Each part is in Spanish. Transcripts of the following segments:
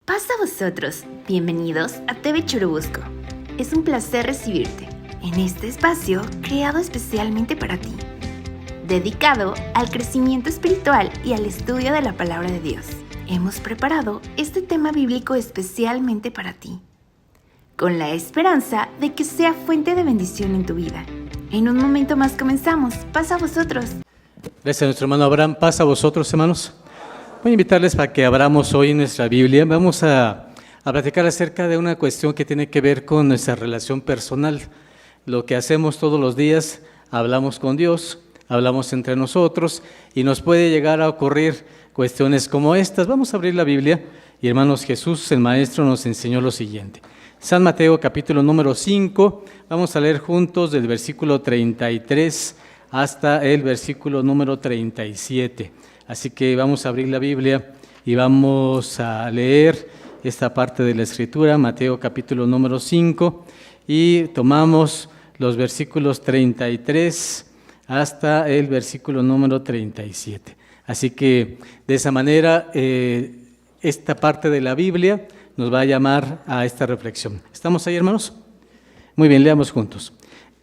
Paz a vosotros, bienvenidos a TV Churubusco. Es un placer recibirte en este espacio creado especialmente para ti, dedicado al crecimiento espiritual y al estudio de la palabra de Dios. Hemos preparado este tema bíblico especialmente para ti, con la esperanza de que sea fuente de bendición en tu vida. En un momento más comenzamos. Paz a vosotros. Gracias a nuestro hermano Abraham. Paz a vosotros, hermanos. Voy a invitarles para que abramos hoy nuestra Biblia. Vamos a platicar acerca de una cuestión que tiene que ver con nuestra relación personal. Lo que hacemos todos los días, hablamos con Dios, hablamos entre nosotros y nos puede llegar a ocurrir cuestiones como estas. Vamos a abrir la Biblia y, hermanos, Jesús, el Maestro, nos enseñó lo siguiente. San Mateo, capítulo número 5, vamos a leer juntos del versículo 33 hasta el versículo número 37. Así que vamos a abrir la Biblia y vamos a leer esta parte de la Escritura, Mateo capítulo número 5, y tomamos los versículos 33 hasta el versículo número 37. Así que de esa manera esta parte de la Biblia nos va a llamar a esta reflexión. ¿Estamos ahí, hermanos? Muy bien, leamos juntos.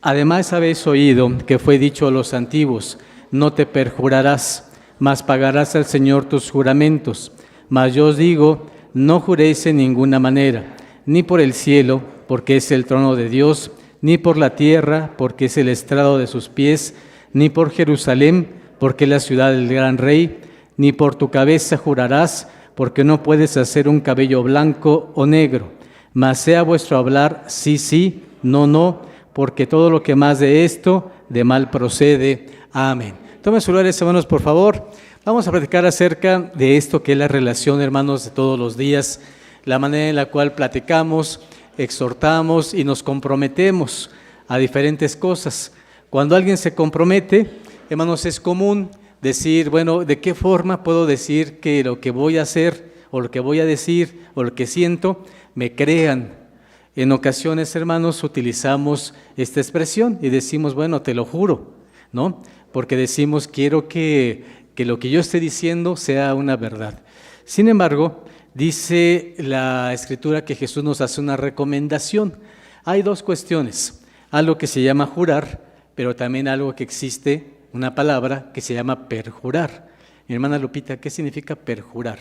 Además habéis oído que fue dicho a los antiguos, no te perjurarás, mas pagarás al Señor tus juramentos. Mas yo os digo, no juréis en ninguna manera, ni por el cielo, porque es el trono de Dios, ni por la tierra, porque es el estrado de sus pies, ni por Jerusalén, porque es la ciudad del gran rey, ni por tu cabeza jurarás, porque no puedes hacer un cabello blanco o negro. Mas sea vuestro hablar sí, sí, no, no, porque todo lo que más de esto, de mal procede. Amén. Tomen sus lugares, hermanos, por favor. Vamos a platicar acerca de esto que es la relación, hermanos, de todos los días, la manera en la cual platicamos, exhortamos y nos comprometemos a diferentes cosas. Cuando alguien se compromete, hermanos, es común decir, bueno, ¿de qué forma puedo decir que lo que voy a hacer o lo que voy a decir o lo que siento me crean? En ocasiones, hermanos, utilizamos esta expresión y decimos, bueno, te lo juro, ¿no? Porque decimos, quiero que lo que yo esté diciendo sea una verdad. Sin embargo, dice la Escritura que Jesús nos hace una recomendación. Hay dos cuestiones, algo que se llama jurar, pero también algo que existe, una palabra que se llama perjurar. Mi hermana Lupita, ¿qué significa perjurar?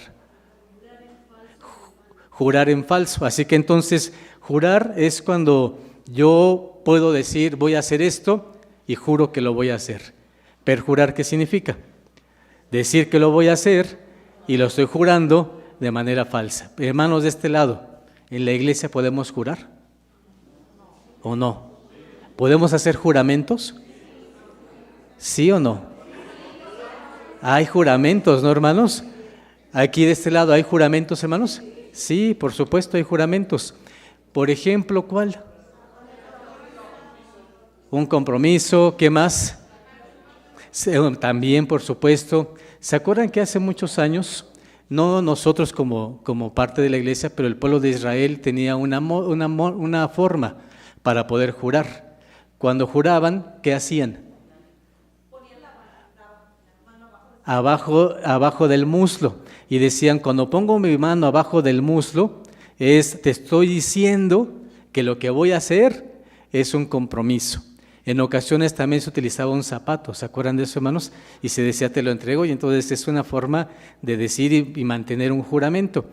Jurar en falso. Así que entonces, jurar es cuando yo puedo decir, voy a hacer esto y juro que lo voy a hacer. Perjurar, ¿qué significa? Decir que lo voy a hacer y lo estoy jurando de manera falsa. Hermanos, de este lado, ¿en la iglesia podemos jurar? ¿O no? ¿Podemos hacer juramentos? ¿Sí o no? Hay juramentos, ¿no, hermanos? Aquí de este lado, ¿hay juramentos, hermanos? Sí, por supuesto, hay juramentos. Por ejemplo, ¿cuál? Un compromiso, ¿qué más? También, por supuesto, ¿se acuerdan que hace muchos años, no nosotros como parte de la iglesia, pero el pueblo de Israel tenía una forma para poder jurar? Cuando juraban, ¿qué hacían? Ponían la mano abajo del muslo y decían, cuando pongo mi mano abajo del muslo, te estoy diciendo que lo que voy a hacer es un compromiso. En ocasiones también se utilizaba un zapato, ¿se acuerdan de eso, hermanos? Y se decía, te lo entrego, y entonces es una forma de decir y mantener un juramento.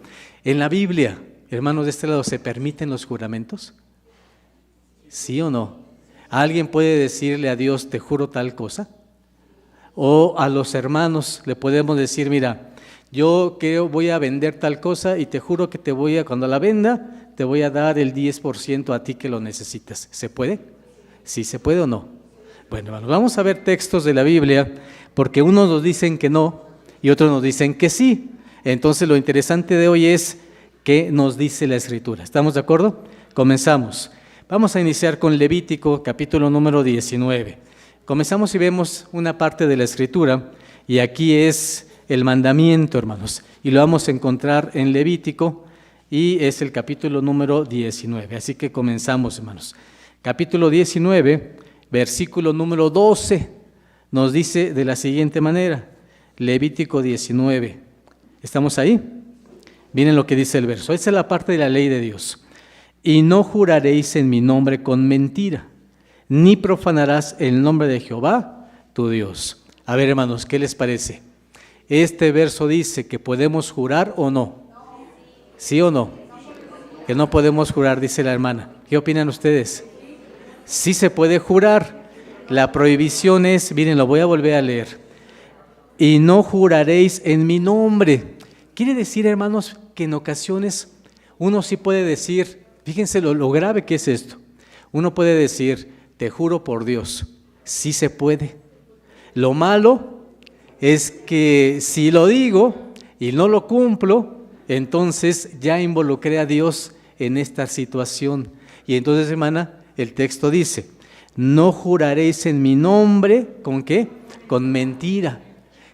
En la Biblia, hermanos, de este lado, ¿se permiten los juramentos? ¿Sí o no? ¿Alguien puede decirle a Dios, te juro tal cosa? O a los hermanos le podemos decir, mira, yo voy a vender tal cosa y te juro que cuando la venda, te voy a dar el 10% a ti que lo necesitas. ¿Se puede? ¿Sí se puede o no? Bueno, vamos a ver textos de la Biblia, porque unos nos dicen que no y otros nos dicen que sí. Entonces lo interesante de hoy es qué nos dice la Escritura. ¿Estamos de acuerdo? Comenzamos. Vamos a iniciar con Levítico, capítulo número 19. Comenzamos y vemos una parte de la Escritura, y aquí es el mandamiento, hermanos, y lo vamos a encontrar en Levítico, y es el capítulo número 19. Así que comenzamos, hermanos. Capítulo 19, versículo número 12, nos dice de la siguiente manera, Levítico 19. ¿Estamos ahí? Miren lo que dice el verso. Esa es la parte de la ley de Dios. Y no juraréis en mi nombre con mentira, ni profanarás el nombre de Jehová, tu Dios. A ver, hermanos, ¿qué les parece? Este verso dice que podemos jurar o no. ¿Sí o no? Que no podemos jurar, dice la hermana. ¿Qué opinan ustedes? Sí se puede jurar. La prohibición es, miren, lo voy a volver a leer. Y no juraréis en mi nombre. Quiere decir, hermanos, que en ocasiones uno sí puede decir, fíjense lo grave que es esto. Uno puede decir, te juro por Dios. Sí se puede. Lo malo es que si lo digo y no lo cumplo, entonces ya involucré a Dios en esta situación. Y entonces, hermana, el texto dice, no juraréis en mi nombre, ¿con qué? Con mentira.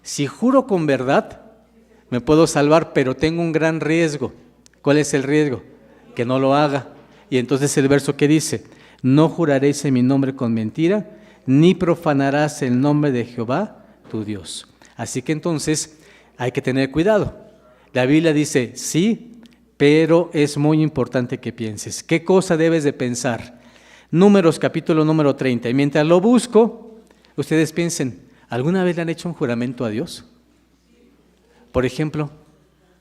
Si juro con verdad, me puedo salvar, pero tengo un gran riesgo. ¿Cuál es el riesgo? Que no lo haga. Y entonces el verso que dice, no juraréis en mi nombre con mentira, ni profanarás el nombre de Jehová, tu Dios. Así que entonces hay que tener cuidado. La Biblia dice, sí, pero es muy importante que pienses. ¿Qué cosa debes de pensar? Números, capítulo número 30. Y mientras lo busco, ustedes piensen, ¿alguna vez le han hecho un juramento a Dios? Por ejemplo,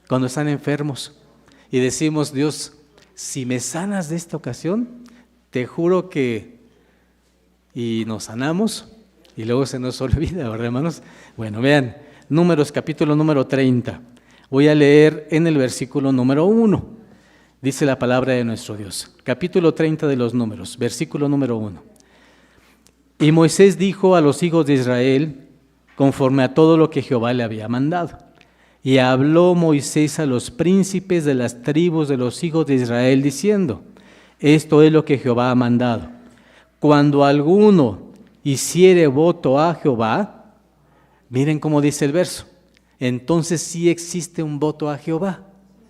cuando están enfermos y decimos, Dios, si me sanas de esta ocasión, te juro que... Y nos sanamos y luego se nos olvida, ¿verdad, hermanos? Bueno, vean, Números, capítulo número 30. Voy a leer en el versículo número 1. Dice la palabra de nuestro Dios. Capítulo 30 de los Números, versículo número 1. Y Moisés dijo a los hijos de Israel, conforme a todo lo que Jehová le había mandado. Y habló Moisés a los príncipes de las tribus de los hijos de Israel, diciendo, esto es lo que Jehová ha mandado. Cuando alguno hiciere voto a Jehová, miren cómo dice el verso, entonces sí existe un voto a Jehová.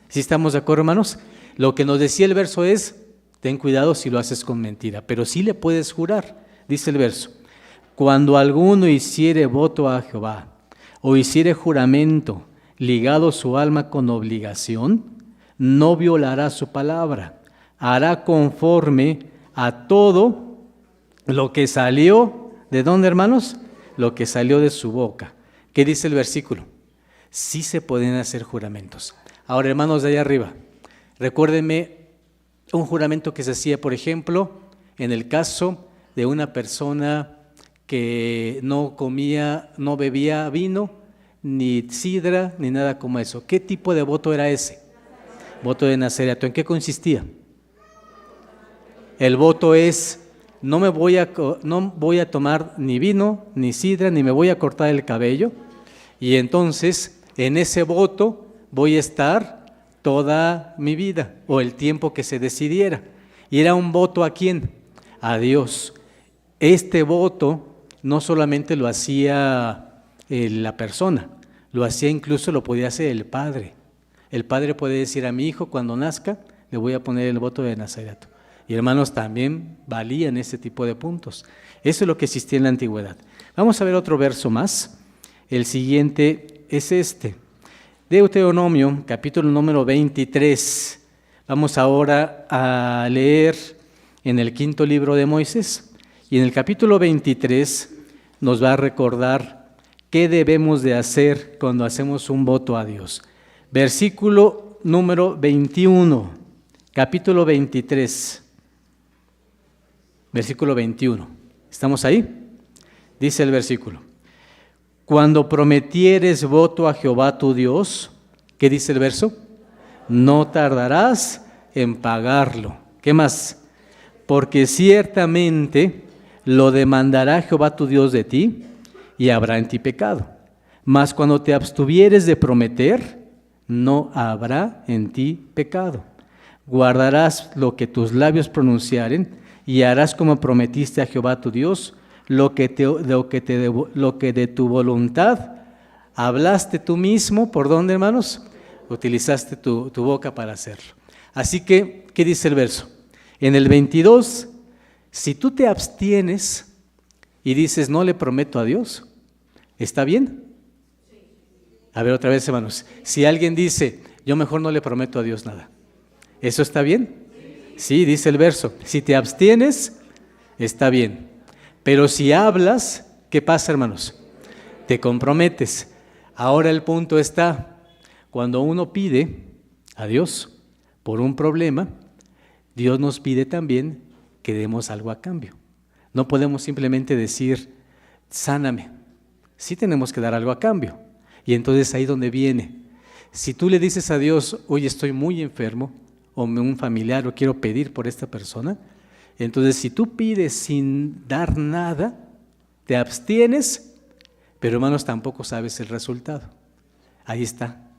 ¿Sí estamos de acuerdo, hermanos? Lo que nos decía el verso es, ten cuidado si lo haces con mentira, pero sí le puedes jurar, dice el verso. Cuando alguno hiciere voto a Jehová, o hiciere juramento, ligado su alma con obligación, no violará su palabra, hará conforme a todo lo que salió, ¿de dónde, hermanos? Lo que salió de su boca. ¿Qué dice el versículo? Sí se pueden hacer juramentos. Ahora, hermanos de allá arriba, recuérdenme un juramento que se hacía, por ejemplo, en el caso de una persona que no comía, no bebía vino, ni sidra, ni nada como eso. ¿Qué tipo de voto era ese? Voto de nazareato. ¿En qué consistía? El voto es, no voy a tomar ni vino, ni sidra, ni me voy a cortar el cabello. Y entonces, en ese voto voy a estar toda mi vida, o el tiempo que se decidiera. Y era un voto ¿a quién? A Dios. Este voto no solamente lo hacía la persona, lo hacía incluso, lo podía hacer el padre. El padre puede decir a mi hijo, cuando nazca, le voy a poner el voto de nazareato. Y hermanos, también valían ese tipo de puntos. Eso es lo que existía en la antigüedad. Vamos a ver otro verso más. El siguiente es este. Deuteronomio, capítulo número 23. Vamos ahora a leer en el 5º libro de Moisés. Y en el capítulo 23 nos va a recordar qué debemos de hacer cuando hacemos un voto a Dios. Versículo número 21, capítulo 23. Versículo 21. ¿Estamos ahí? Dice el versículo. Cuando prometieres voto a Jehová tu Dios, ¿qué dice el verso? No tardarás en pagarlo. ¿Qué más? Porque ciertamente lo demandará Jehová tu Dios de ti y habrá en ti pecado. Mas cuando te abstuvieres de prometer, no habrá en ti pecado. Guardarás lo que tus labios pronunciaren y harás como prometiste a Jehová tu Dios, lo que de tu voluntad hablaste tú mismo. ¿Por dónde, hermanos? Utilizaste tu boca para hacerlo. Así que, ¿qué dice el verso? En el 22, si tú te abstienes y dices, no le prometo a Dios, ¿está bien? A ver otra vez, hermanos. Si alguien dice, yo mejor no le prometo a Dios nada. ¿Eso está bien? Sí, dice el verso. Si te abstienes, está bien. Pero si hablas, ¿qué pasa, hermanos? Te comprometes. Ahora el punto está, cuando uno pide a Dios por un problema, Dios nos pide también que demos algo a cambio. No podemos simplemente decir, sáname. Sí tenemos que dar algo a cambio. Y entonces ahí donde viene. Si tú le dices a Dios, oye, estoy muy enfermo, o un familiar, o quiero pedir por esta persona, entonces si tú pides sin dar nada, te abstienes, pero hermanos, tampoco sabes el resultado. Ahí está.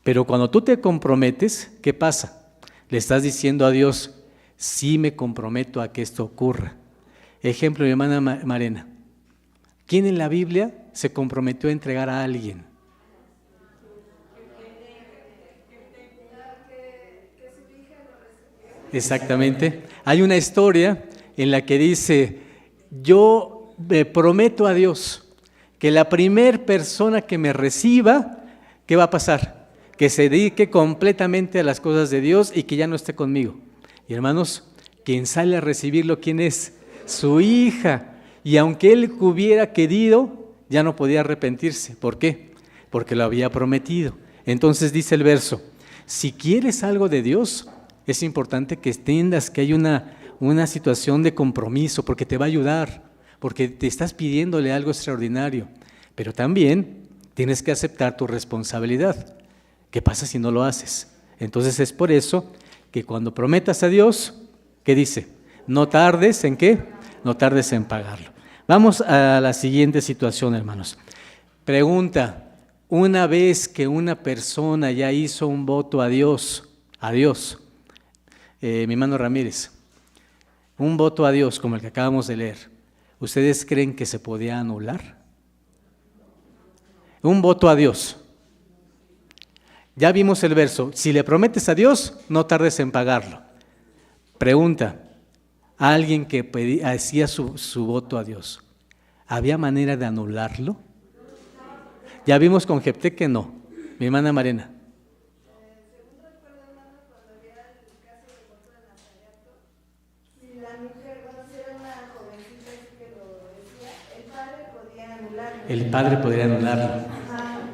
Pero cuando tú te comprometes, ¿qué pasa? Le estás diciendo a Dios, sí me comprometo a que esto ocurra. Ejemplo, mi hermana Marena. ¿Quién en la Biblia se comprometió a entregar a alguien? Exactamente. Hay una historia en la que dice, yo me prometo a Dios que la primer persona que me reciba, ¿qué va a pasar? Que se dedique completamente a las cosas de Dios y que ya no esté conmigo. Y hermanos, quien sale a recibirlo, ¿quién es? Su hija. Y aunque él hubiera querido, ya no podía arrepentirse. ¿Por qué? Porque lo había prometido. Entonces dice el verso, si quieres algo de Dios, es importante que entiendas que hay una situación de compromiso, porque te va a ayudar, porque te estás pidiéndole algo extraordinario, pero también tienes que aceptar tu responsabilidad. ¿Qué pasa si no lo haces? Entonces es por eso que cuando prometas a Dios, ¿qué dice? No tardes ¿en qué? No tardes en pagarlo. Vamos a la siguiente situación, hermanos. Pregunta, una vez que una persona ya hizo un voto a Dios, mi hermano Ramírez, un voto a Dios como el que acabamos de leer, ¿ustedes creen que se podía anular? Un voto a Dios. Ya vimos el verso, si le prometes a Dios, no tardes en pagarlo. Pregunta, a alguien que hacía su voto a Dios, ¿había manera de anularlo? Ya vimos con Jefté que no. Mi hermana Marena. El padre podría anularlo.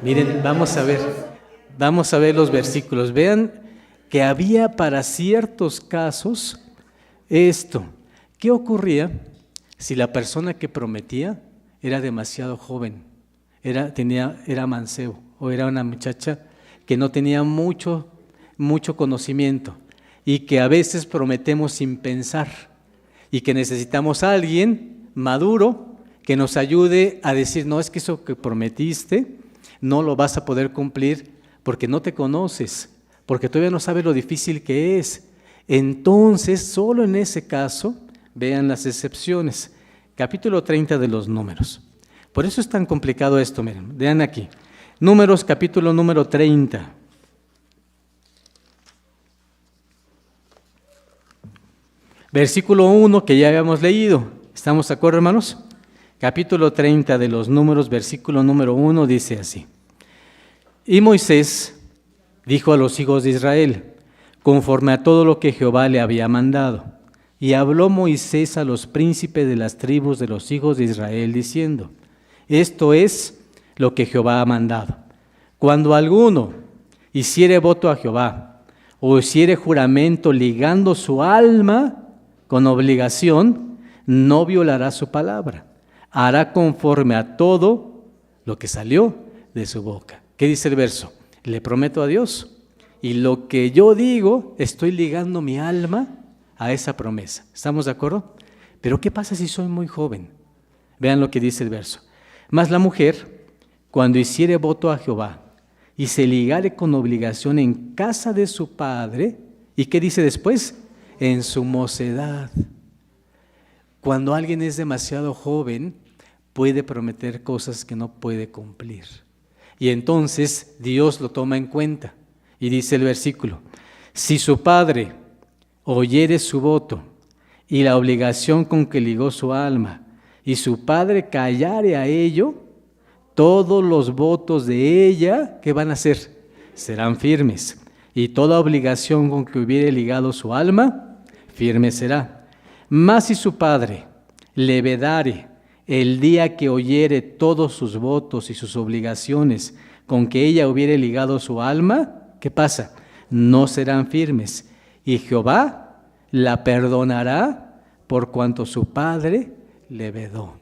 Miren, vamos a ver los versículos. Vean que había para ciertos casos esto. ¿Qué ocurría si la persona que prometía era demasiado joven? Era mancebo o era una muchacha que no tenía mucho conocimiento y que a veces prometemos sin pensar y que necesitamos a alguien maduro que nos ayude a decir, no, es que eso que prometiste no lo vas a poder cumplir porque no te conoces, porque todavía no sabes lo difícil que es. Entonces, solo en ese caso, vean las excepciones. Capítulo 30 de los Números. Por eso es tan complicado esto, miren, vean aquí. Números, capítulo número 30. Versículo 1 que ya habíamos leído. ¿Estamos de acuerdo, hermanos? Capítulo 30 de los Números, versículo número 1 dice así. Y Moisés dijo a los hijos de Israel, conforme a todo lo que Jehová le había mandado. Y habló Moisés a los príncipes de las tribus de los hijos de Israel, diciendo, esto es lo que Jehová ha mandado. Cuando alguno hiciere voto a Jehová, o hiciere juramento ligando su alma con obligación, no violará su palabra. Hará conforme a todo lo que salió de su boca. ¿Qué dice el verso? Le prometo a Dios, y lo que yo digo, estoy ligando mi alma a esa promesa. ¿Estamos de acuerdo? Pero ¿qué pasa si soy muy joven? Vean lo que dice el verso. Mas la mujer, cuando hiciere voto a Jehová, y se ligare con obligación en casa de su padre, ¿y qué dice después? En su mocedad. Cuando alguien es demasiado joven, puede prometer cosas que no puede cumplir. Y entonces Dios lo toma en cuenta. Y dice el versículo, si su padre oyere su voto y la obligación con que ligó su alma, y su padre callare a ello, todos los votos de ella, ¿qué van a hacer? Serán firmes. y toda obligación con que hubiere ligado su alma, firme será. Mas si su padre le vedare el día que oyere todos sus votos y sus obligaciones con que ella hubiere ligado su alma, ¿qué pasa? No serán firmes, y Jehová la perdonará por cuanto su padre le vedó.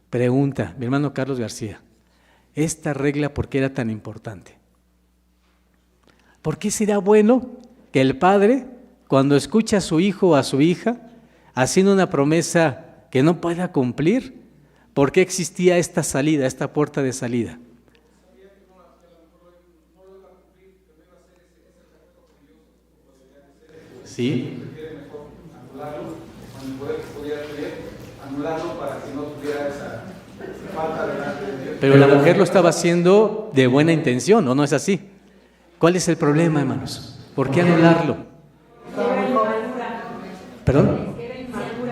Pregunta, mi hermano Carlos García, ¿esta regla por qué era tan importante? ¿Por qué será bueno que el padre, cuando escucha a su hijo o a su hija haciendo una promesa que no pueda cumplir, por qué existía esta salida, esta puerta de salida? Sí. Pero la mujer lo estaba haciendo de buena intención, ¿o no es así? ¿Cuál es el problema, hermanos? ¿Por qué anularlo? ¿Perdón?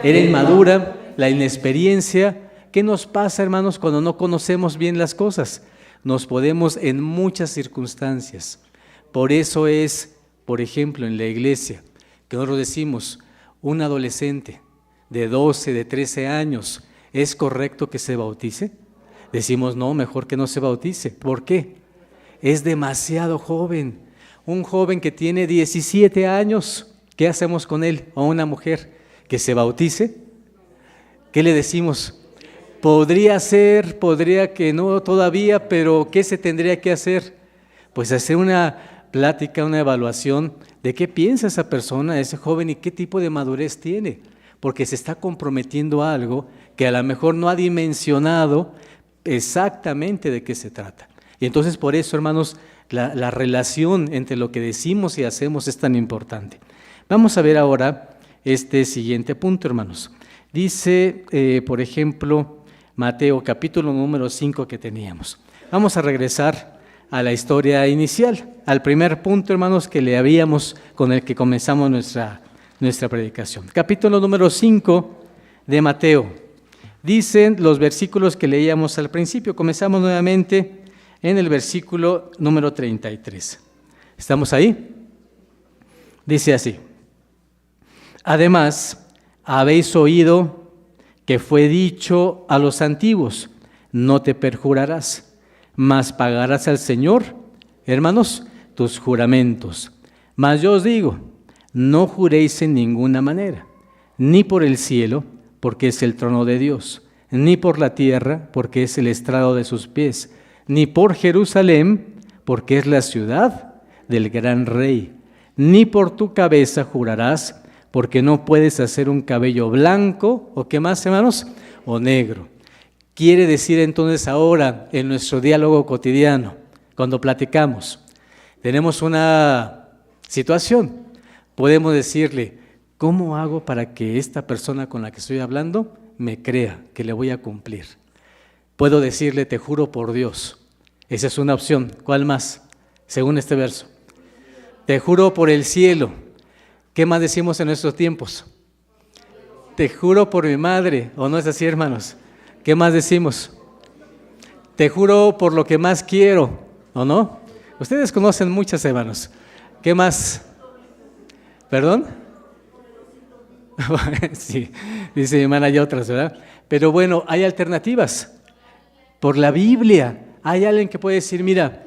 Era inmadura, la inexperiencia. ¿Qué nos pasa, hermanos, cuando no conocemos bien las cosas? Nos podemos en muchas circunstancias. Por eso es, por ejemplo, en la iglesia, que nosotros decimos, un adolescente de 12, de 13 años, ¿es correcto que se bautice? Decimos, no, mejor que no se bautice. ¿Por qué? Es demasiado joven. Un joven que tiene 17 años, ¿qué hacemos con él? O una mujer que se bautice, ¿qué le decimos? Podría ser, podría que no todavía, pero ¿qué se tendría que hacer? Pues hacer una plática, una evaluación de qué piensa esa persona, ese joven, y qué tipo de madurez tiene, porque se está comprometiendo a algo que a lo mejor no ha dimensionado exactamente de qué se trata. Y entonces por eso, hermanos, la relación entre lo que decimos y hacemos es tan importante. Vamos a ver ahora este siguiente punto, hermanos. Dice, por ejemplo, Mateo capítulo número 5 que teníamos. Vamos a regresar a la historia inicial, al primer punto, hermanos, que le habíamos, con el que comenzamos nuestra predicación. Capítulo número 5 de Mateo. Dicen los versículos que leíamos al principio. Comenzamos nuevamente en el versículo número 33. ¿Estamos ahí? Dice así: además, habéis oído que fue dicho a los antiguos, no te perjurarás, mas pagarás al Señor, hermanos, tus juramentos. Mas yo os digo, no juréis en ninguna manera, ni por el cielo, porque es el trono de Dios, ni por la tierra, porque es el estrado de sus pies, ni por Jerusalén, porque es la ciudad del gran rey, ni por tu cabeza jurarás, porque no puedes hacer un cabello blanco, o qué más, hermanos, o negro. Quiere decir entonces ahora, en nuestro diálogo cotidiano, cuando platicamos, tenemos una situación, podemos decirle, ¿cómo hago para que esta persona con la que estoy hablando me crea que le voy a cumplir? Puedo decirle, te juro por Dios. Esa es una opción. ¿Cuál más? Según este verso. Te juro por el cielo. ¿Qué más decimos en nuestros tiempos? Te juro por mi madre. ¿O no es así, hermanos? ¿Qué más decimos? Te juro por lo que más quiero. ¿O no? Ustedes conocen muchas, hermanos. ¿Qué más? ¿Perdón? Sí, dice mi hermana, hay otras, ¿verdad? Pero bueno, hay alternativas. Por la Biblia, hay alguien que puede decir, mira,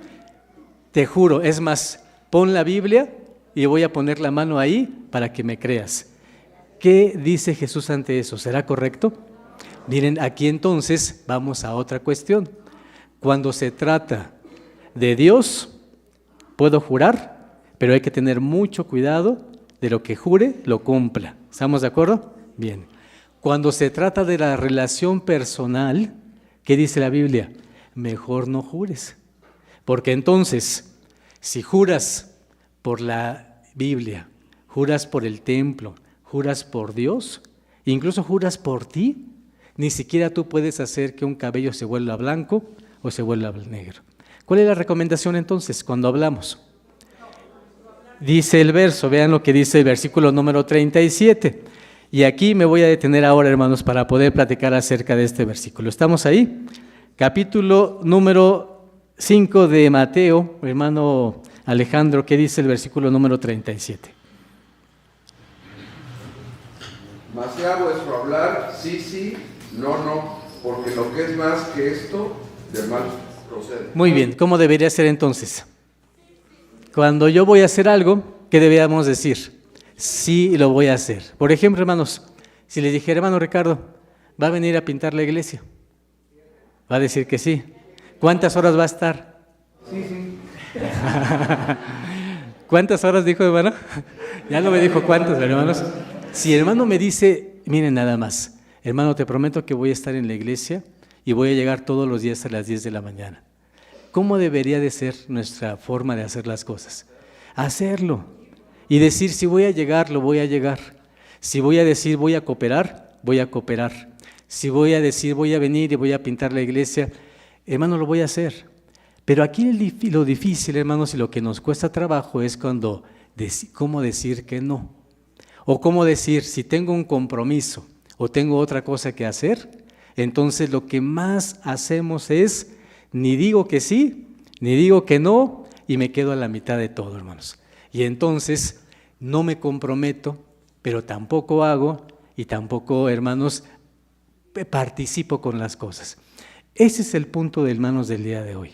te juro, es más, pon la Biblia y voy a poner la mano ahí para que me creas. ¿Qué dice Jesús ante eso? ¿Será correcto? Miren, aquí entonces vamos a otra cuestión. Cuando se trata de Dios, puedo jurar, pero hay que tener mucho cuidado de lo que jure, lo cumpla. ¿Estamos de acuerdo? Bien. Cuando se trata de la relación personal, ¿qué dice la Biblia? Mejor no jures. Porque entonces, si juras por la Biblia, juras por el templo, juras por Dios, incluso juras por ti, ni siquiera tú puedes hacer que un cabello se vuelva blanco o se vuelva negro. ¿Cuál es la recomendación entonces cuando hablamos? Dice el verso, vean lo que dice el versículo número 37. Y aquí me voy a detener ahora, hermanos, para poder platicar acerca de este versículo. ¿Estamos ahí? Capítulo número 5 de Mateo, hermano Alejandro, ¿qué dice el versículo número 37? Mas sea vuestro hablar, sí, sí, no, no, porque lo que es más que esto, de mal procede. Muy bien, ¿cómo debería ser entonces? Cuando yo voy a hacer algo, ¿qué deberíamos decir? Sí, lo voy a hacer. Por ejemplo, hermanos, si les dijera, hermano Ricardo, ¿va a venir a pintar la iglesia? Va a decir que sí. ¿Cuántas horas va a estar? Sí. ¿Cuántas horas dijo, hermano? Ya no me dijo cuántas, hermanos. Si el hermano me dice, miren nada más, hermano, te prometo que voy a estar en la iglesia y voy a llegar todos los días a las 10 de la mañana. ¿Cómo debería de ser nuestra forma de hacer las cosas? Hacerlo y decir, si voy a llegar, lo voy a llegar. Si voy a decir, voy a cooperar, voy a cooperar. Si voy a decir, voy a venir y voy a pintar la iglesia, hermano, lo voy a hacer. Pero aquí lo difícil, hermanos, y lo que nos cuesta trabajo es cómo decir que no. O cómo decir, si tengo un compromiso o tengo otra cosa que hacer, entonces lo que más hacemos es, ni digo que sí, ni digo que no, y me quedo a la mitad de todo, hermanos. Y entonces no me comprometo, pero tampoco hago, y tampoco, hermanos, participo con las cosas. Ese es el punto, hermanos, del día de hoy.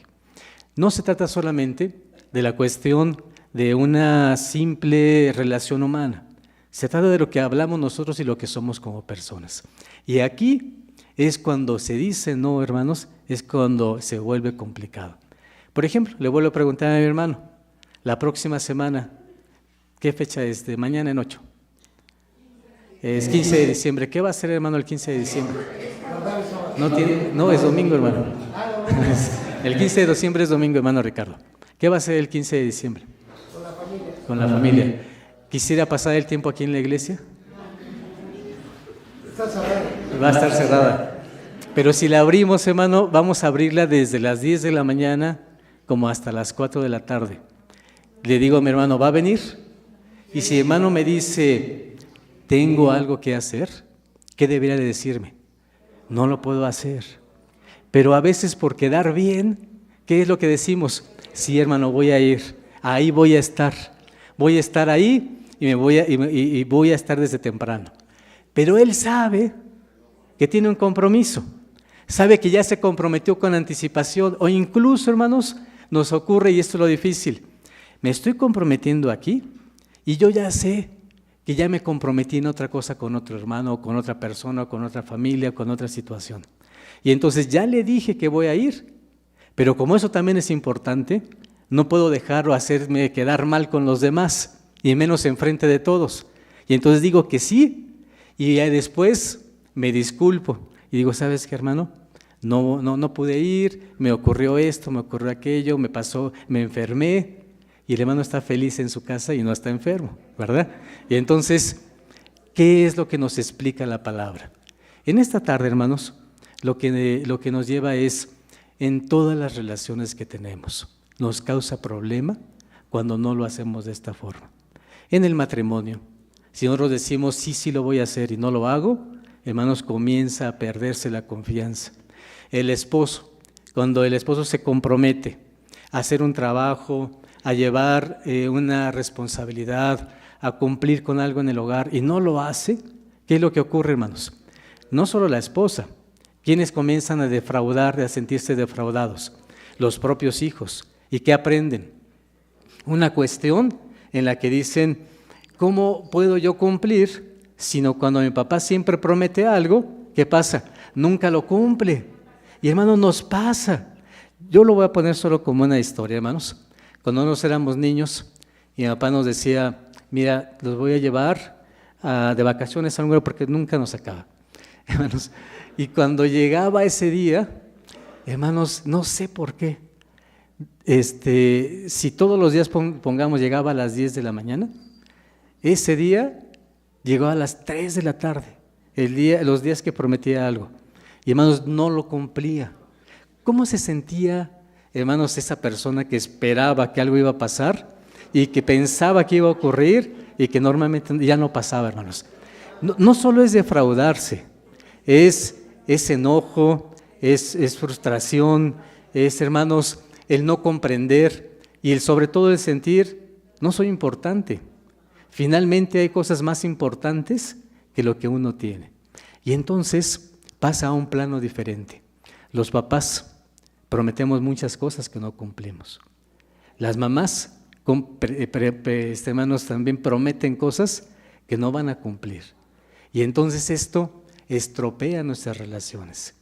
No se trata solamente de la cuestión de una simple relación humana. Se trata de lo que hablamos nosotros y lo que somos como personas. Y aquí es cuando se dice no, hermanos, es cuando se vuelve complicado. Por ejemplo, le vuelvo a preguntar a mi hermano, la próxima semana, ¿qué fecha es? De mañana en 8. Es 15 de diciembre. ¿Qué va a hacer, hermano, el 15 de diciembre? No, es domingo, hermano. El 15 de diciembre es domingo, hermano Ricardo. ¿Qué va a hacer el 15 de diciembre? Con la familia. Con la familia. ¿Quisiera pasar el tiempo aquí en la iglesia? Está cerrada. Va a estar cerrada. Pero si la abrimos, hermano, vamos a abrirla desde las 10 de la mañana como hasta las 4 de la tarde. Le digo a mi hermano, ¿va a venir? Y si hermano me dice, tengo algo que hacer, ¿qué debería de decirme? No lo puedo hacer. Pero a veces por quedar bien, ¿qué es lo que decimos? Sí, hermano, voy a ir, ahí voy a estar ahí y voy a estar desde temprano. Pero él sabe que tiene un compromiso, sabe que ya se comprometió con anticipación, o incluso, hermanos, nos ocurre, y esto es lo difícil, me estoy comprometiendo aquí y yo ya sé que ya me comprometí en otra cosa con otro hermano, o con otra persona, o con otra familia, con otra situación. Y entonces ya le dije que voy a ir, pero como eso también es importante, no puedo dejarlo hacerme quedar mal con los demás, y menos enfrente de todos. Y entonces digo que sí, y ya después me disculpo. Y digo, ¿sabes qué, hermano? No pude ir, me ocurrió esto, me ocurrió aquello, me pasó, me enfermé, y el hermano está feliz en su casa y no está enfermo, ¿verdad? Y entonces, ¿qué es lo que nos explica la palabra? En esta tarde, hermanos, lo que nos lleva es, en todas las relaciones que tenemos, nos causa problema cuando no lo hacemos de esta forma. En el matrimonio, si nosotros decimos, sí lo voy a hacer y no lo hago, hermanos, comienza a perderse la confianza. El esposo, cuando el esposo se compromete a hacer un trabajo, a llevar una responsabilidad, a cumplir con algo en el hogar y no lo hace, ¿qué es lo que ocurre, hermanos? No solo la esposa, quienes comienzan a defraudar, a sentirse defraudados, los propios hijos. ¿Y qué aprenden? Una cuestión en la que dicen, ¿cómo puedo yo cumplir? Sino cuando mi papá siempre promete algo, ¿qué pasa? Nunca lo cumple. Y hermanos, nos pasa. Yo lo voy a poner solo como una historia, hermanos. Cuando nosotros éramos niños, y mi papá nos decía, mira, los voy a llevar de vacaciones a un lugar porque nunca nos acaba. Hermanos, y cuando llegaba ese día, hermanos, no sé por qué, si todos los días, pongamos, llegaba a las 10 de la mañana, ese día llegó a las 3 de la tarde, los días que prometía algo, y hermanos, no lo cumplía. ¿Cómo se sentía, hermanos, esa persona que esperaba que algo iba a pasar y que pensaba que iba a ocurrir y que normalmente ya no pasaba, hermanos? No solo es defraudarse, es enojo, es frustración, es, hermanos, el no comprender Y sobre todo el sentir, no soy importante. Finalmente hay cosas más importantes que lo que uno tiene. Y entonces pasa a un plano diferente. Los papás prometemos muchas cosas que no cumplimos. Las mamás, hermanos, también prometen cosas que no van a cumplir. Y entonces esto estropea nuestras relaciones.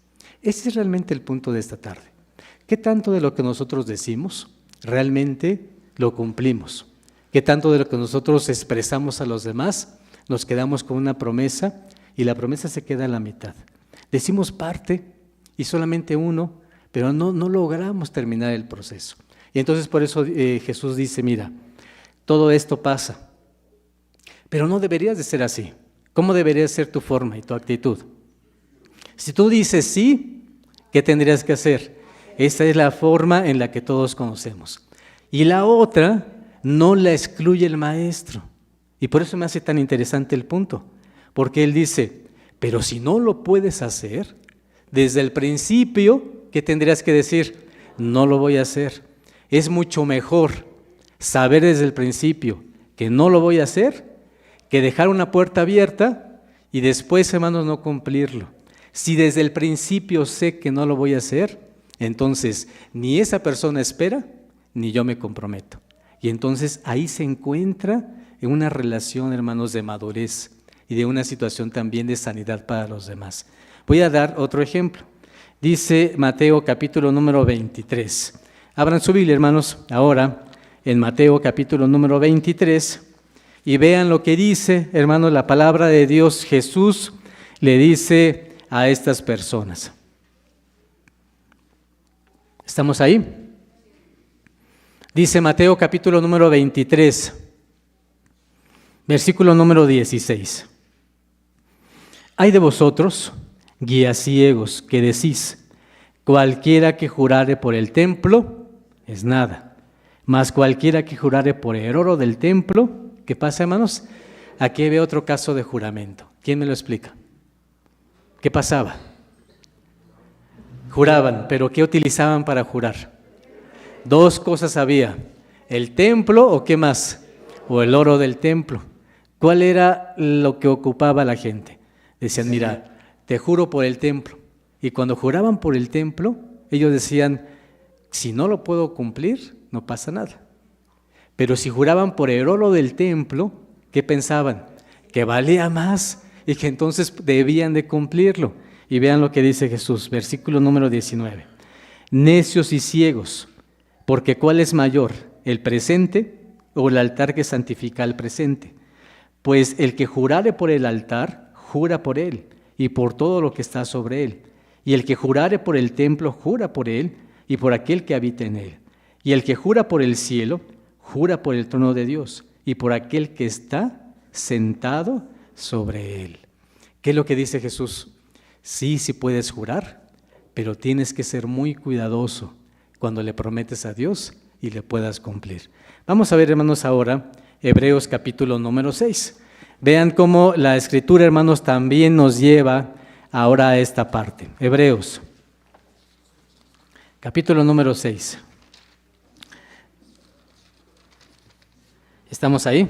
Ese es realmente el punto de esta tarde. ¿Qué tanto de lo que nosotros decimos realmente lo cumplimos? ¿Qué tanto de lo que nosotros expresamos a los demás nos quedamos con una promesa y la promesa se queda en la mitad? Decimos parte y solamente uno, pero no logramos terminar el proceso. Y entonces por eso Jesús dice, mira, todo esto pasa, pero no deberías de ser así. ¿Cómo debería ser tu forma y tu actitud? Si tú dices sí, ¿qué tendrías que hacer? Esa es la forma en la que todos conocemos. Y la otra no la excluye el maestro. Y por eso me hace tan interesante el punto. Porque él dice, pero si no lo puedes hacer, desde el principio, ¿qué tendrías que decir? No lo voy a hacer. Es mucho mejor saber desde el principio que no lo voy a hacer que dejar una puerta abierta y después, hermanos, no cumplirlo. Si desde el principio sé que no lo voy a hacer, entonces ni esa persona espera, ni yo me comprometo. Y entonces ahí se encuentra en una relación, hermanos, de madurez y de una situación también de sanidad para los demás. Voy a dar otro ejemplo. Dice Mateo capítulo número 23. Abran su Biblia, hermanos, ahora en Mateo capítulo número 23 y vean lo que dice, hermanos, la palabra de Dios. Jesús le dice a estas personas. ¿Estamos ahí? Dice Mateo capítulo número 23, versículo número 16. Ay de vosotros, guías ciegos, que decís, cualquiera que jurare por el templo es nada, mas cualquiera que jurare por el oro del templo, ¿qué pasa, hermanos? Aquí veo otro caso de juramento. ¿Quién me lo explica? ¿Qué pasaba? Juraban, pero ¿qué utilizaban para jurar? Dos cosas había, el templo o qué más, o el oro del templo. ¿Cuál era lo que ocupaba la gente? Decían, mira, te juro por el templo. Y cuando juraban por el templo, ellos decían, si no lo puedo cumplir, no pasa nada. Pero si juraban por el oro del templo, ¿qué pensaban? Que valía más y que entonces debían de cumplirlo. Y vean lo que dice Jesús, versículo número 19. Necios y ciegos, porque ¿cuál es mayor, el presente o el altar que santifica al presente? Pues el que jurare por el altar, jura por él y por todo lo que está sobre él. Y el que jurare por el templo, jura por él y por aquel que habita en él. Y el que jura por el cielo, jura por el trono de Dios y por aquel que está sentado sobre él. ¿Qué es lo que dice Jesús? Sí puedes jurar, pero tienes que ser muy cuidadoso cuando le prometes a Dios y le puedas cumplir. Vamos a ver, hermanos, ahora Hebreos capítulo número 6. Vean cómo la Escritura, hermanos, también nos lleva ahora a esta parte. Hebreos capítulo número 6. ¿Estamos ahí?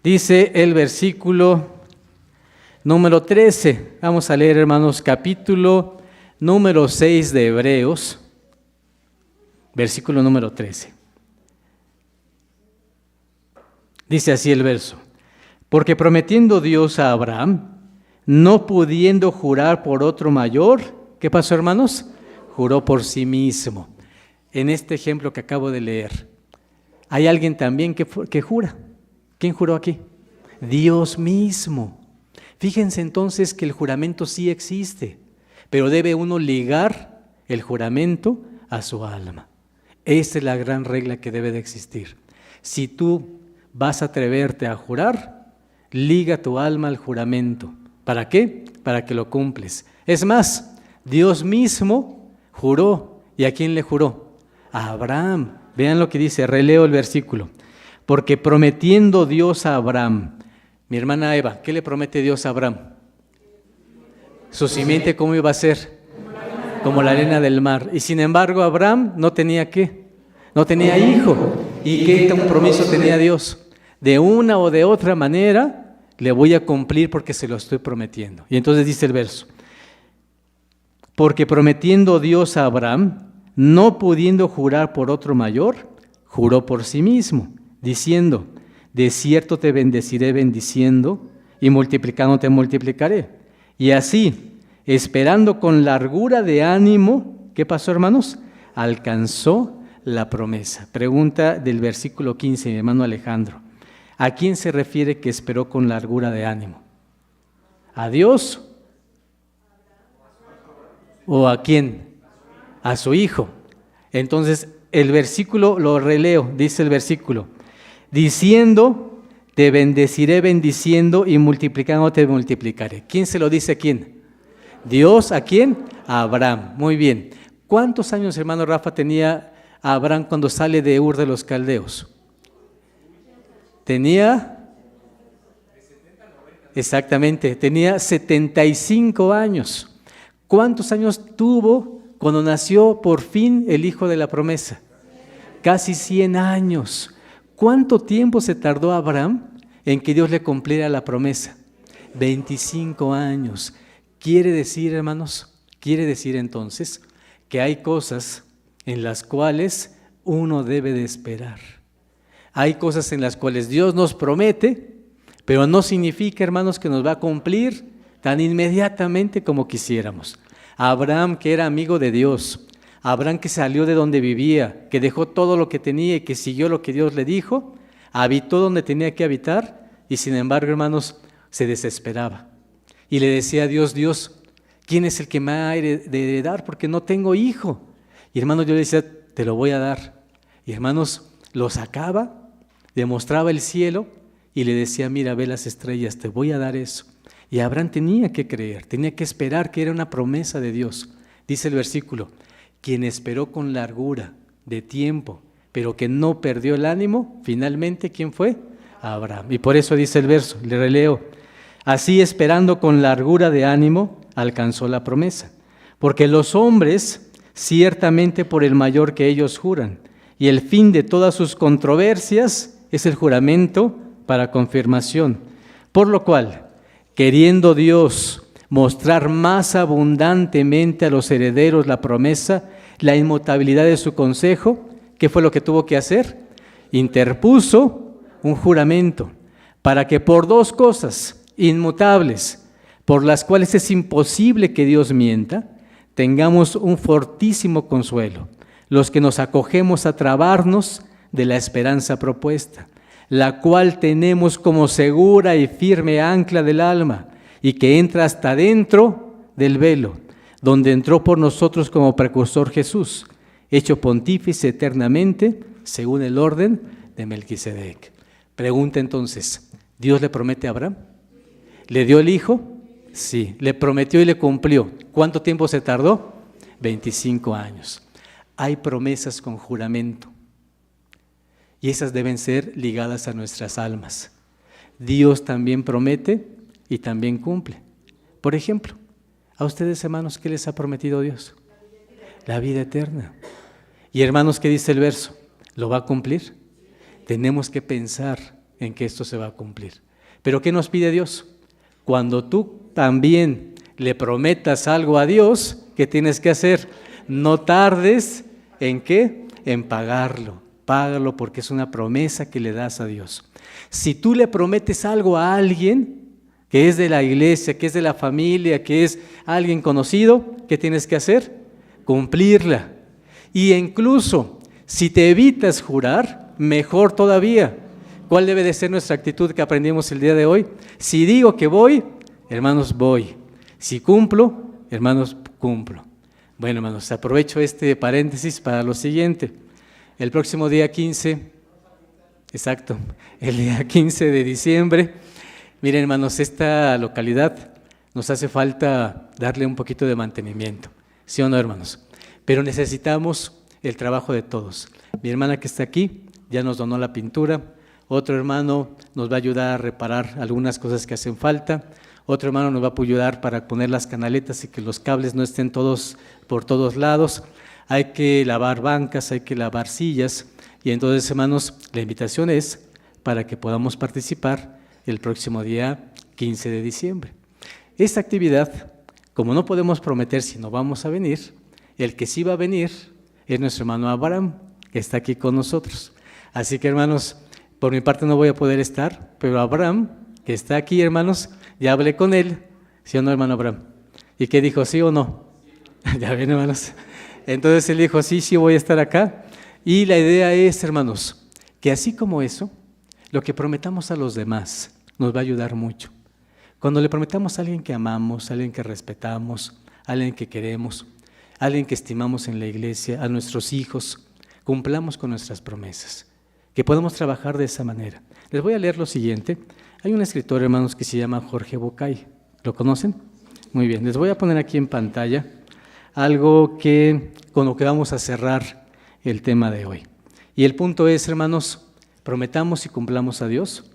Dice el versículo número 13. Vamos a leer, hermanos, capítulo número 6 de Hebreos, versículo número 13. Dice así el verso: porque prometiendo Dios a Abraham, no pudiendo jurar por otro mayor, ¿qué pasó, hermanos? Juró por sí mismo. En este ejemplo que acabo de leer, hay alguien también que jura. ¿Quién juró aquí? Dios mismo. Fíjense entonces que el juramento sí existe, pero debe uno ligar el juramento a su alma. Esa es la gran regla que debe de existir. Si tú vas a atreverte a jurar, liga tu alma al juramento. ¿Para qué? Para que lo cumples. Es más, Dios mismo juró. ¿Y a quién le juró? A Abraham. Vean lo que dice, releo el versículo. Porque prometiendo Dios a Abraham, mi hermana Eva, ¿qué le promete Dios a Abraham? Su simiente, ¿cómo iba a ser? Como la arena del mar. Y sin embargo, Abraham no tenía ¿qué? no tenía hijo. ¿Y qué compromiso tenía Dios? De una o de otra manera le voy a cumplir porque se lo estoy prometiendo. Y entonces dice el verso, porque prometiendo Dios a Abraham, no pudiendo jurar por otro mayor, juró por sí mismo, diciendo, de cierto te bendeciré bendiciendo, y multiplicando te multiplicaré. Y así, esperando con largura de ánimo, ¿qué pasó, hermanos? Alcanzó la promesa. Pregunta del versículo 15, mi hermano Alejandro. ¿A quién se refiere que esperó con largura de ánimo? ¿A Dios? ¿O a quién? A su hijo. Entonces, el versículo lo releo, dice el versículo, diciendo, te bendeciré bendiciendo y multiplicando te multiplicaré. ¿Quién se lo dice a quién? Dios, ¿a quién? A Abraham. Muy bien. ¿Cuántos años, hermano Rafa, tenía Abraham cuando sale de Ur de los Caldeos? Exactamente, tenía 75 años. ¿Cuántos años tuvo cuando nació por fin el hijo de la promesa? Casi 100 años. ¿Cuánto tiempo se tardó Abraham en que Dios le cumpliera la promesa? 25 años. Quiere decir, hermanos, quiere decir entonces que hay cosas en las cuales uno debe de esperar. Hay cosas en las cuales Dios nos promete, pero no significa, hermanos, que nos va a cumplir tan inmediatamente como quisiéramos. Abraham, que era amigo de Dios, Abraham que salió de donde vivía, que dejó todo lo que tenía y que siguió lo que Dios le dijo, habitó donde tenía que habitar y sin embargo, hermanos, se desesperaba. Y le decía a Dios, Dios, ¿quién es el que me ha de heredar? Porque no tengo hijo. Y hermanos, yo le decía, te lo voy a dar. Y hermanos, lo sacaba, le mostraba el cielo y le decía, mira, ve las estrellas, te voy a dar eso. Y Abraham tenía que creer, tenía que esperar que era una promesa de Dios. Dice el versículo, quien esperó con largura de tiempo, pero que no perdió el ánimo, finalmente, ¿quién fue? Abraham. Y por eso dice el verso, le releo, así esperando con largura de ánimo, alcanzó la promesa. Porque los hombres, ciertamente por el mayor que ellos juran, y el fin de todas sus controversias es el juramento para confirmación. Por lo cual, queriendo Dios mostrar más abundantemente a los herederos la promesa, la inmutabilidad de su consejo, ¿qué fue lo que tuvo que hacer? Interpuso un juramento para que por dos cosas inmutables, por las cuales es imposible que Dios mienta, tengamos un fortísimo consuelo, los que nos acogemos a trabarnos de la esperanza propuesta, la cual tenemos como segura y firme ancla del alma, y que entra hasta dentro del velo, donde entró por nosotros como precursor Jesús, hecho pontífice eternamente, según el orden de Melquisedec. Pregunta entonces, ¿Dios le promete a Abraham? ¿Le dio el hijo? Sí, le prometió y le cumplió. ¿Cuánto tiempo se tardó? 25 años. Hay promesas con juramento y esas deben ser ligadas a nuestras almas. Dios también promete y también cumple. Por ejemplo, a ustedes, hermanos, ¿qué les ha prometido Dios? La vida eterna. Y hermanos, ¿qué dice el verso? ¿Lo va a cumplir? Tenemos que pensar en que esto se va a cumplir. ¿Pero qué nos pide Dios? Cuando tú también le prometas algo a Dios, ¿qué tienes que hacer? No tardes en ¿qué? En pagarlo. Págalo porque es una promesa que le das a Dios. Si tú le prometes algo a alguien que es de la iglesia, que es de la familia, que es alguien conocido, ¿qué tienes que hacer? Cumplirla. Y incluso si te evitas jurar, mejor todavía. ¿Cuál debe de ser nuestra actitud que aprendimos el día de hoy? Si digo que voy, hermanos, voy. Si cumplo, hermanos, cumplo. Bueno, hermanos, aprovecho este paréntesis para lo siguiente. El próximo día 15, exacto, el día 15 de diciembre, miren, hermanos, esta localidad nos hace falta darle un poquito de mantenimiento, ¿sí o no, hermanos? Pero necesitamos el trabajo de todos. Mi hermana que está aquí ya nos donó la pintura, otro hermano nos va a ayudar a reparar algunas cosas que hacen falta, otro hermano nos va a ayudar para poner las canaletas y que los cables no estén todos por todos lados. hay que lavar bancas, hay que lavar sillas. Y entonces, hermanos, la invitación es para que podamos participar el próximo día 15 de diciembre. Esta actividad, como no podemos prometer si no vamos a venir, el que sí va a venir es nuestro hermano Abraham, que está aquí con nosotros. Así que, hermanos, por mi parte no voy a poder estar, pero Abraham, que está aquí, hermanos, ya hablé con él, ¿sí o no, hermano Abraham? ¿Y qué dijo, sí o no? Ya ven, hermanos. Entonces él dijo, sí, sí voy a estar acá. Y la idea es, hermanos, que así como eso, lo que prometamos a los demás nos va a ayudar mucho. Cuando le prometamos a alguien que amamos, a alguien que respetamos, a alguien que queremos, a alguien que estimamos en la iglesia, a nuestros hijos, cumplamos con nuestras promesas, que podamos trabajar de esa manera. Les voy a leer lo siguiente. Hay un escritor, hermanos, que se llama Jorge Bucay. ¿Lo conocen? Muy bien, les voy a poner aquí en pantalla algo con lo que vamos a cerrar el tema de hoy. Y el punto es, hermanos, prometamos y cumplamos a Dios,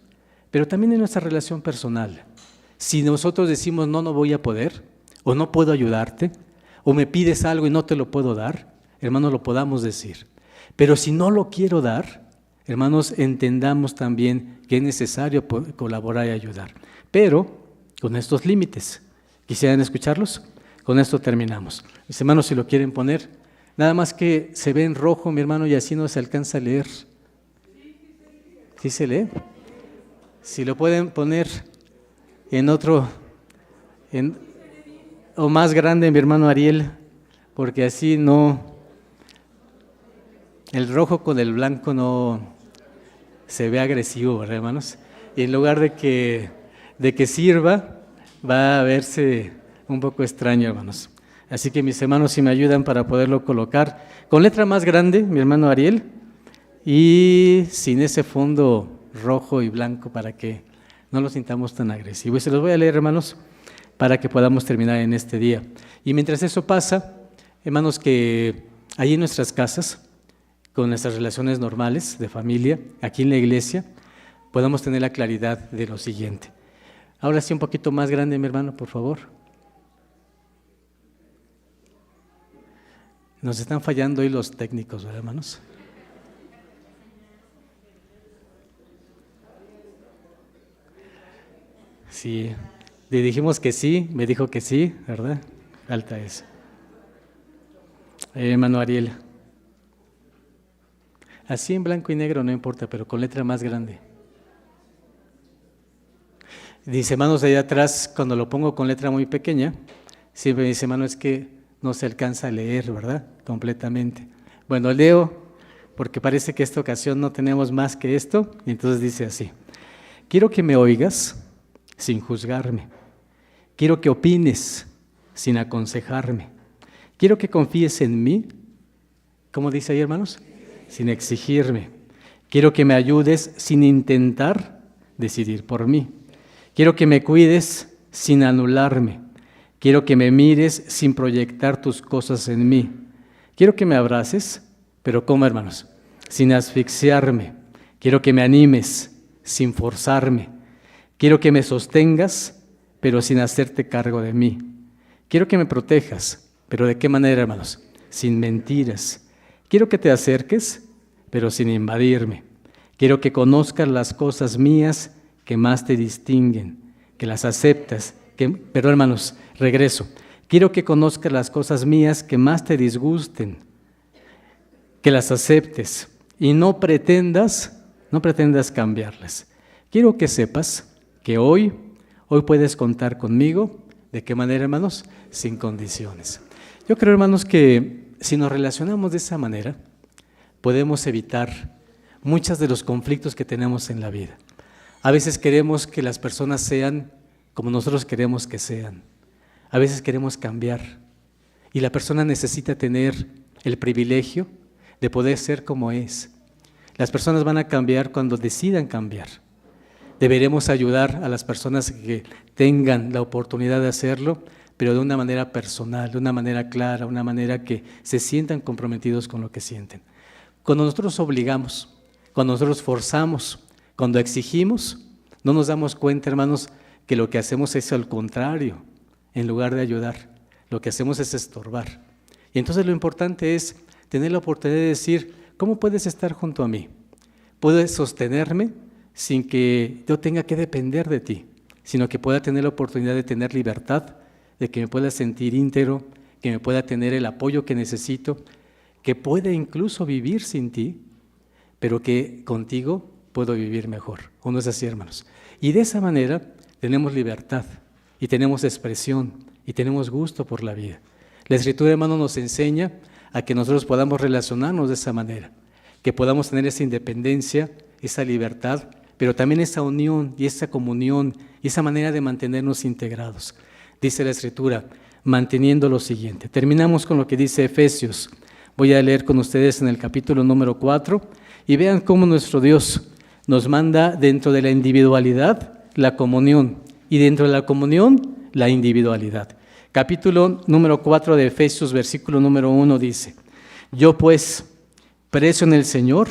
pero también en nuestra relación personal. Si nosotros decimos, no voy a poder, o no puedo ayudarte, o me pides algo y no te lo puedo dar, hermanos, lo podamos decir. Pero si no lo quiero dar, hermanos, entendamos también que es necesario colaborar y ayudar. Pero con estos límites. ¿Quisieran escucharlos? Con esto terminamos. Mis hermanos, si lo quieren poner, nada más que se ve en rojo, mi hermano, y así no se alcanza a leer. ¿Sí se lee? Si lo pueden poner en otro, o más grande, mi hermano Ariel, porque así no, el rojo con el blanco no se ve agresivo, ¿verdad, hermanos? Y en lugar de que sirva, va a verse un poco extraño, hermanos. Así que mis hermanos, si me ayudan para poderlo colocar con letra más grande, mi hermano Ariel, y sin ese fondo rojo y blanco para que no lo sintamos tan agresivo. Y se los voy a leer, hermanos, para que podamos terminar en este día. Y mientras eso pasa, hermanos, que ahí en nuestras casas, con nuestras relaciones normales de familia, aquí en la iglesia, podamos tener la claridad de lo siguiente. Ahora sí, un poquito más grande, mi hermano, por favor. Nos están fallando hoy los técnicos, ¿verdad, hermanos? Sí, le dijimos que sí, me dijo que sí, ¿verdad? Falta eso. Hermano Ariel. Así en blanco y negro no importa, pero con letra más grande. Dice, hermanos, allá atrás, cuando lo pongo con letra muy pequeña, siempre dice, hermano, es que no se alcanza a leer, ¿verdad? Completamente. Bueno, leo, porque parece que esta ocasión no tenemos más que esto, y entonces dice así. Quiero que me oigas sin juzgarme. Quiero que opines sin aconsejarme. Quiero que confíes en mí, ¿cómo dice ahí, hermanos? Sin exigirme. Quiero que me ayudes sin intentar decidir por mí. Quiero que me cuides sin anularme. Quiero que me mires sin proyectar tus cosas en mí. Quiero que me abraces, pero ¿cómo, hermanos? Sin asfixiarme. Quiero que me animes sin forzarme. Quiero que me sostengas, pero sin hacerte cargo de mí. Quiero que me protejas, pero ¿de qué manera, hermanos? Sin mentiras. Quiero que te acerques, pero sin invadirme. Quiero que conozcas las cosas mías que más te distinguen, que las aceptas. Perdón, hermanos, regreso. Quiero que conozcas las cosas mías que más te disgusten, que las aceptes y no pretendas cambiarlas. Quiero que sepas que hoy puedes contar conmigo. ¿De qué manera, hermanos? Sin condiciones. Yo creo, hermanos, que si nos relacionamos de esa manera, podemos evitar muchos de los conflictos que tenemos en la vida. A veces queremos que las personas sean como nosotros queremos que sean. A veces queremos cambiar y la persona necesita tener el privilegio de poder ser como es. Las personas van a cambiar cuando decidan cambiar. Deberemos ayudar a las personas que tengan la oportunidad de hacerlo, pero de una manera personal, de una manera clara, una manera que se sientan comprometidos con lo que sienten. Cuando nosotros obligamos, cuando nosotros forzamos, cuando exigimos, no nos damos cuenta, hermanos, que lo que hacemos es al contrario. En lugar de ayudar, lo que hacemos es estorbar. Y entonces lo importante es tener la oportunidad de decir, ¿cómo puedes estar junto a mí? Puedes sostenerme sin que yo tenga que depender de ti, sino que pueda tener la oportunidad de tener libertad, de que me pueda sentir íntegro, que me pueda tener el apoyo que necesito, que pueda incluso vivir sin ti, pero que contigo puedo vivir mejor. ¿O no es así, hermanos? Y de esa manera tenemos libertad y tenemos expresión y tenemos gusto por la vida. La Escritura, hermano, nos enseña a que nosotros podamos relacionarnos de esa manera, que podamos tener esa independencia, esa libertad, pero también esa unión y esa comunión y esa manera de mantenernos integrados. Dice la Escritura, manteniendo lo siguiente. Terminamos con lo que dice Efesios. Voy a leer con ustedes en el capítulo número 4 y vean cómo nuestro Dios nos manda dentro de la individualidad la comunión y dentro de la comunión la individualidad. Capítulo número 4 de Efesios, versículo número 1 dice, yo pues, preso en el Señor,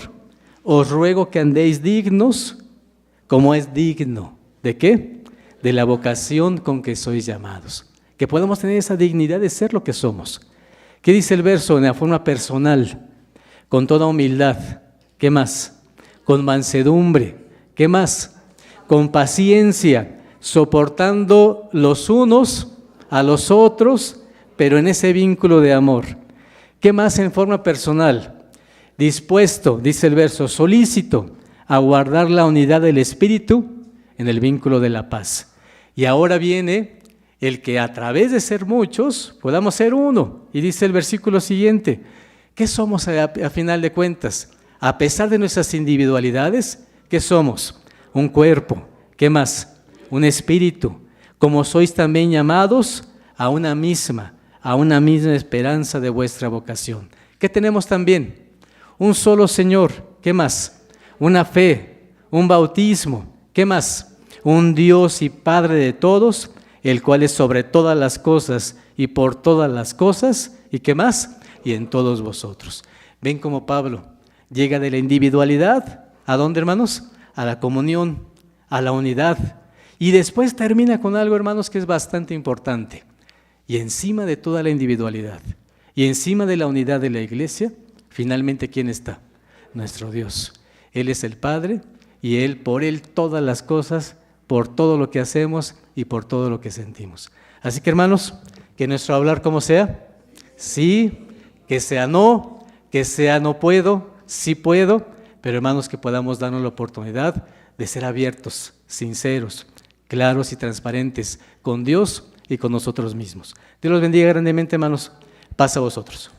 os ruego que andéis dignos, como es digno. ¿De qué? De la vocación con que sois llamados. Que podamos tener esa dignidad de ser lo que somos. ¿Qué dice el verso? En la forma personal, con toda humildad. ¿Qué más? Con mansedumbre. ¿Qué más? Con paciencia, soportando los unos a los otros, pero en ese vínculo de amor. ¿Qué más en forma personal? Dispuesto, dice el verso, solícito a guardar la unidad del Espíritu en el vínculo de la paz. Y ahora viene el que a través de ser muchos podamos ser uno. Y dice el versículo siguiente, ¿qué somos a final de cuentas? A pesar de nuestras individualidades, ¿qué somos? Un cuerpo. ¿Qué más? Un espíritu. Como sois también llamados a una misma esperanza de vuestra vocación. ¿Qué tenemos también? Un solo Señor. ¿Qué más? Una fe, un bautismo. ¿Qué más? Un Dios y Padre de todos, el cual es sobre todas las cosas y por todas las cosas. ¿Y qué más? Y en todos vosotros. Ven cómo Pablo llega de la individualidad, ¿a dónde, hermanos? A la comunión, a la unidad. Y después termina con algo, hermanos, que es bastante importante. Y encima de toda la individualidad y encima de la unidad de la iglesia, finalmente, ¿quién está? Nuestro Dios. Él es el Padre y por Él todas las cosas, por todo lo que hacemos y por todo lo que sentimos. Así que, hermanos, que nuestro hablar como sea, sí, que sea no puedo, sí puedo, pero hermanos, que podamos darnos la oportunidad de ser abiertos, sinceros, claros y transparentes con Dios y con nosotros mismos. Dios los bendiga grandemente, hermanos. Paz a vosotros.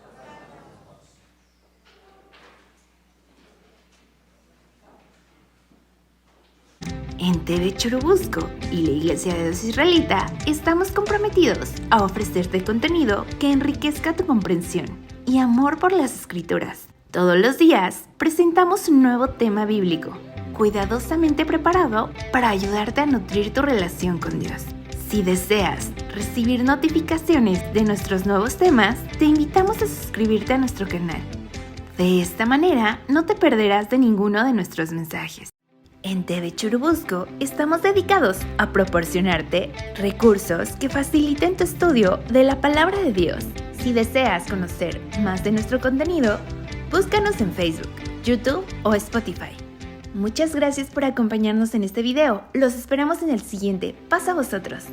En TV Churubusco y la Iglesia de Dios Israelita estamos comprometidos a ofrecerte contenido que enriquezca tu comprensión y amor por las Escrituras. Todos los días presentamos un nuevo tema bíblico, cuidadosamente preparado para ayudarte a nutrir tu relación con Dios. Si deseas recibir notificaciones de nuestros nuevos temas, te invitamos a suscribirte a nuestro canal. De esta manera, no te perderás de ninguno de nuestros mensajes. En TV Churubusco estamos dedicados a proporcionarte recursos que faciliten tu estudio de la Palabra de Dios. Si deseas conocer más de nuestro contenido, búscanos en Facebook, YouTube o Spotify. Muchas gracias por acompañarnos en este video. Los esperamos en el siguiente. Paz a vosotros.